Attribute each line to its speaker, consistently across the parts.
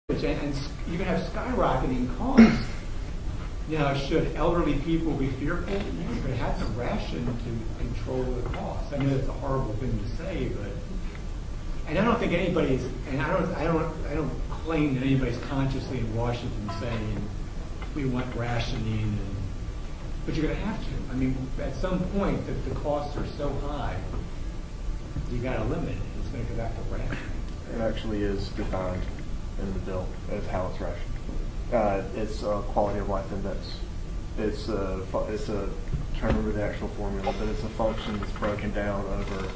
Speaker 1: and you can have skyrocketing costs. Now, should elderly people be fearful? No, but have to ration to control the costs. I know that's a horrible thing to say, but and I don't think anybody's, and I don't claim that anybody's consciously in Washington saying we want rationing, but you're going to have to. I mean, at some point, if the costs are so high, you got to limit it. It's going to go back to rationing.
Speaker 2: It actually is defined in the bill as how it's rationed. It's a quality of life index. It's a trying to remember the actual formula, but it's a function that's broken down over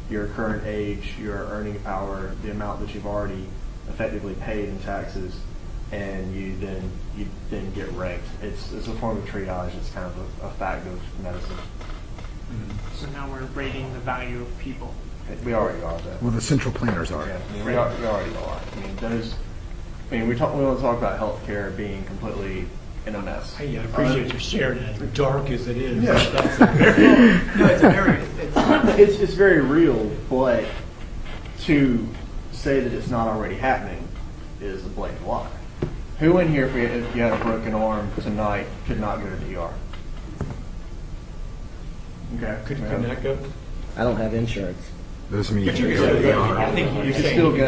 Speaker 2: your current age, your earning power, the amount that you've already effectively paid in taxes, and you then get ranked. It's a form of triage. It's kind of a fact of medicine.
Speaker 3: Mm-hmm. So now we're rating the value of people.
Speaker 2: We already are that.
Speaker 4: Well, the central planners are.
Speaker 2: Yeah, I mean, we already are. I mean, we want to talk about healthcare being completely in a mess.
Speaker 1: Hey, I appreciate you sharing it, as dark as it is.
Speaker 2: Yeah.
Speaker 1: That's a very,
Speaker 2: it's very real, but to say that it's not already happening is a blatant lie. Who in here, if you had a broken arm tonight, could not go to the ER? Okay.
Speaker 1: Could not go?
Speaker 5: I don't have insurance.
Speaker 4: Doesn't mean
Speaker 1: But you can still go. I think
Speaker 2: You can still go.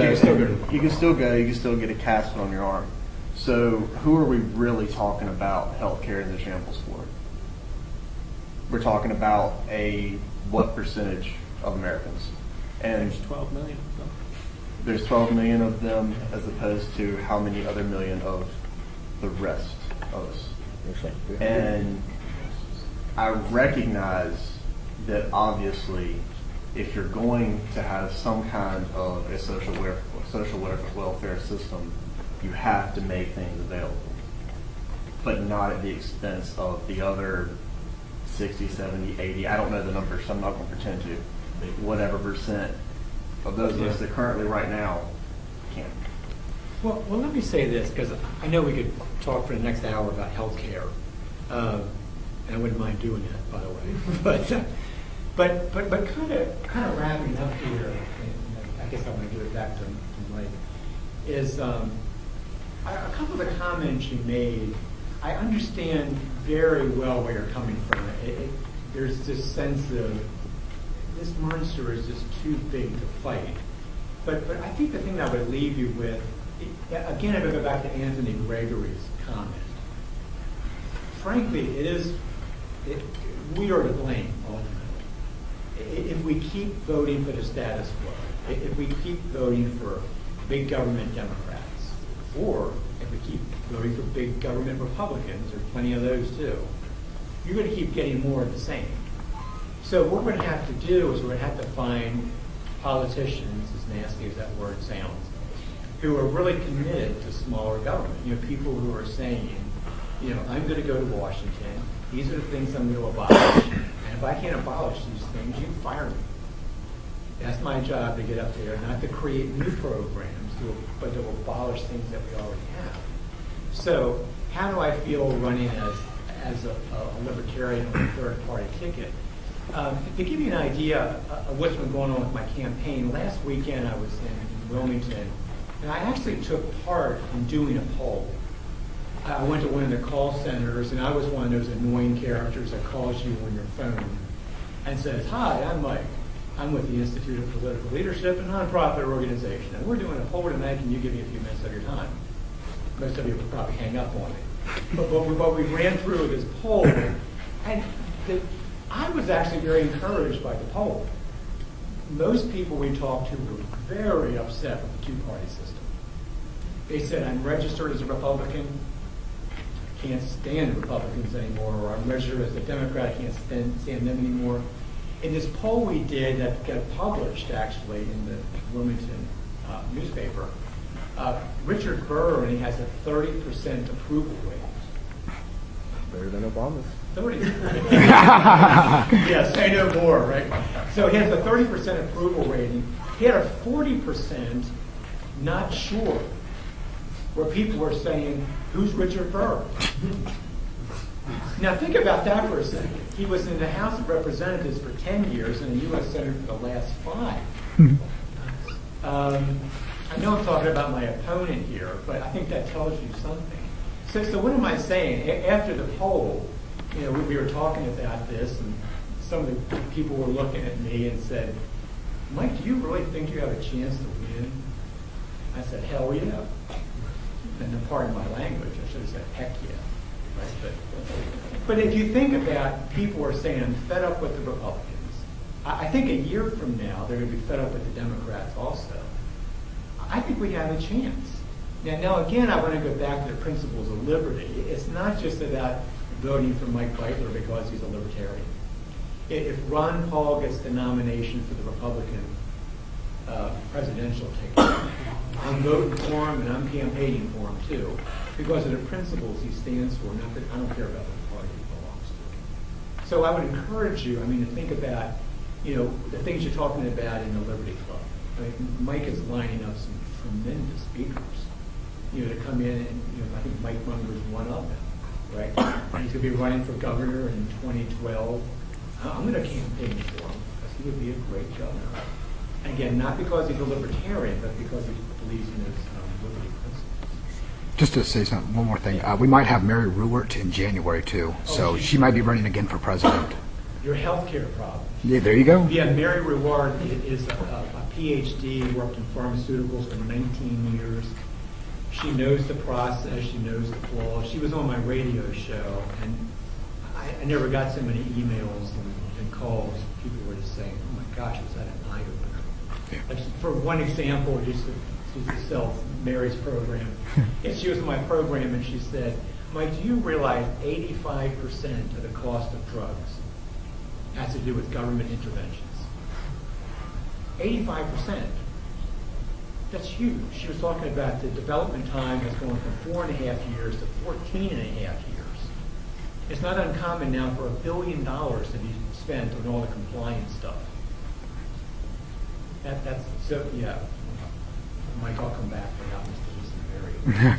Speaker 2: You can still go. You can still get a cast on your arm. So who are we really talking about healthcare in the shambles for? We're talking about what percentage of Americans? And
Speaker 3: There's 12 million.
Speaker 2: there's 12 million of them, as opposed to how many other million of the rest of us. And I recognize that obviously, if you're going to have some kind of a social welfare system, you have to make things available, but not at the expense of the other 60, 70, 80, I don't know the numbers, so I'm not going to pretend to, whatever percent of those of us that currently right now can't.
Speaker 1: Well, let me say this, because I know we could talk for the next hour about health care, and I wouldn't mind doing that, by the way. But kind of wrapping up here, and I guess I want to give it back to Mike, is a couple of the comments you made. I understand very well where you're coming from. There's this sense of this monster is just too big to fight. But I think the thing that I would leave you with, again, if I go back to Anthony Gregory's comment, frankly, we are to blame ultimately. If we keep voting for the status quo, if we keep voting for big government Democrats, or if we keep voting for big government Republicans, there are plenty of those too, you're going to keep getting more of the same. So what we're going to have to do is we're going to have to find politicians, as nasty as that word sounds, who are really committed to smaller government. People who are saying, I'm going to go to Washington. These are the things I'm going to abolish. And if I can't abolish these things, you fire me. That's my job, to get up there, not to create new programs, but to abolish things that we already have. So how do I feel running as a libertarian on a third-party ticket? To give you an idea of what's been going on with my campaign, last weekend I was in Wilmington, and I actually took part in doing a poll. I went to one of the call centers, and I was one of those annoying characters that calls you on your phone and says, "Hi, I'm Mike. I'm with the Institute of Political Leadership, a nonprofit organization, and we're doing a poll tonight. Can you give me a few minutes of your time?" Most of you will probably hang up on me. But we ran through this poll, and I was actually very encouraged by the poll. Most people we talked to were very upset with the two-party system. They said, "I'm registered as a Republican, can't stand the Republicans anymore," or "I'm registered as a Democrat, I can't stand them anymore." In this poll we did that got published actually in the Wilmington newspaper, Richard Burr, and he has a 30% approval rate.
Speaker 5: Better than Obama's.
Speaker 1: 30. Yeah, say no more, right? So he has a 30% approval rating. He had a 40% not sure, where people were saying, "Who's Richard Burr?" Now think about that for a second. He was in the House of Representatives for 10 years and a U.S. Senator for the last 5. I know I'm talking about my opponent here, but I think that tells you something. So what am I saying? After the poll, we were talking about this, and some of the people were looking at me and said, Mike, do you really think you have a chance to win? I said, hell yeah. And then pardon my language, I should have said heck yeah. Right? But if you think about, people are saying, I'm fed up with the Republicans. I think a year from now, they're going to be fed up with the Democrats also. I think we have a chance. Now again, I want to go back to the principles of liberty. It's not just about voting for Mike Beitler because he's a libertarian. If Ron Paul gets the nomination for the Republican presidential ticket, I'm voting for him and I'm campaigning for him too, because of the principles he stands for. Not that I don't care about what party he belongs to. So I would encourage you, to think about, the things you're talking about in the Liberty Club. Mike is lining up some tremendous speakers, to come in, and I think Mike Munger is one of them, right? He's going to be running for governor in 2012. I'm going to campaign for him because he would be a great governor. And again, not because he's a libertarian, but because he believes in his liberty principles.
Speaker 4: Just to say one more thing, we might have Mary Ruwart in January too, so she might be running again for president.
Speaker 1: Your health care problem.
Speaker 4: Yeah, there you go.
Speaker 1: Yeah, Mary Ruwart is a PhD, worked in pharmaceuticals for 19 years. She knows the process, she knows the flaws. She was on my radio show, and I never got so many emails and calls. People were just saying, oh my gosh, was that an eye-opener?
Speaker 4: Yeah.
Speaker 1: Like, for one example, just to sell Mary's program, she was on my program and she said, Mike, do you realize 85% of the cost of drugs has to do with government interventions? 85%. That's huge. She was talking about the development time has gone from 4.5 years to 14.5 years. It's not uncommon now for $1 billion to be spent on all the compliance stuff. That's so, yeah. Mike, I'll come back without Mr. Mary.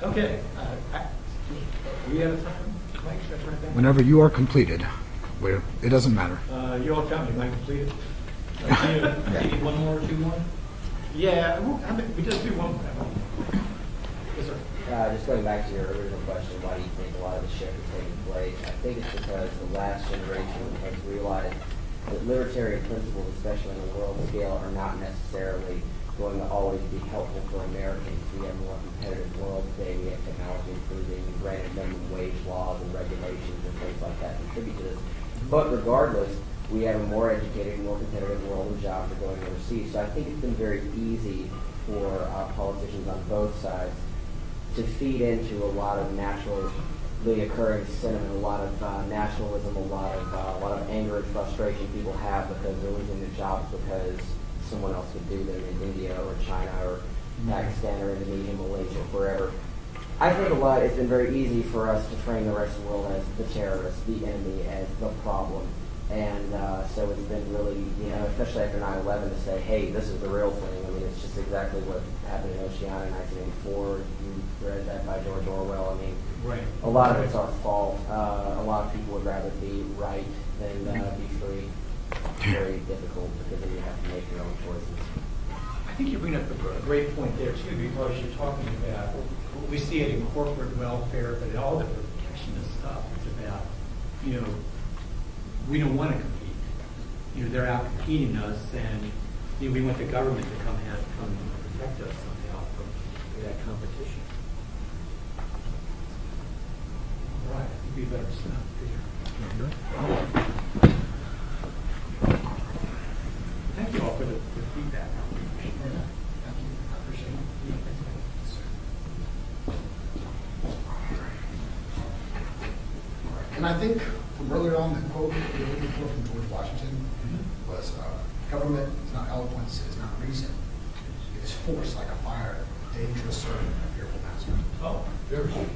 Speaker 4: Okay.
Speaker 1: Okay. We out of time? Mike, should I turn it back?
Speaker 4: Whenever you are completed, it doesn't matter.
Speaker 1: You all tell me, am I completed?
Speaker 6: Maybe one more or two more?
Speaker 1: Yeah, we just do one more. Yes, sir.
Speaker 7: Just going back to your original question, why do you think a lot of the shift is taking place? I think it's because the last generation has realized that libertarian principles, especially on a world scale, are not necessarily going to always be helpful for Americans. We have a more competitive world today. We have technology improving, granted minimum wage laws and regulations and things like that contribute to this. But regardless, we have a more educated, more competitive world and jobs are going overseas. So I think it's been very easy for politicians on both sides to feed into a lot of naturally occurring sentiment, a lot of nationalism, a lot of anger and frustration people have because they're losing their jobs because someone else could do them in India or China or Pakistan or Indonesia, Malaysia, wherever. I think it's been very easy for us to frame the rest of the world as the terrorist, the enemy, as the problem. And so it's been really, especially after 9/11, to say, hey, this is the real thing. I mean, it's just exactly what happened in Oceania in 1984. You read that by George Orwell. I mean,
Speaker 1: Right.
Speaker 7: A lot of it's our fault. A lot of people would rather be right than be free. Very difficult because then you have to make your own choices.
Speaker 1: I think you bring up a great point there too, because you're talking about, we see it in corporate welfare, but in all the protectionist stuff, it's about, we don't want to compete. They're out competing us, and we want the government to come and protect us somehow from that competition. All right, I think we better stop here. Thank you all for the feedback. I appreciate it.
Speaker 8: And I think from earlier on, the quote that we were looking for from George Washington was, government is not eloquence, it is not reason. It is force like a fire, a dangerous servant, and a fearful master.
Speaker 1: Oh, very good.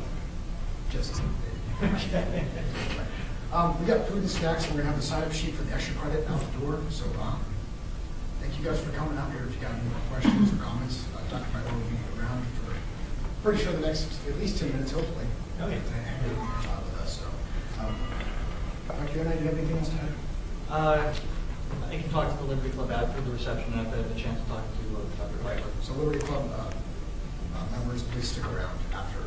Speaker 8: Just we got food and snacks, and we're going to have the sign-up sheet for the extra credit out the door. So thank you guys for coming out here. If you got any more questions or comments, Dr. Beitler will be around for pretty sure the next at least 10 minutes, hopefully.
Speaker 1: Okay.
Speaker 8: To hang out with us. So, Dr. Yonai, do you have anything else to add?
Speaker 6: I can talk to the Liberty Club after the reception, and I've had a chance to talk to Dr. Beitler.
Speaker 8: So Liberty Club members, please stick around after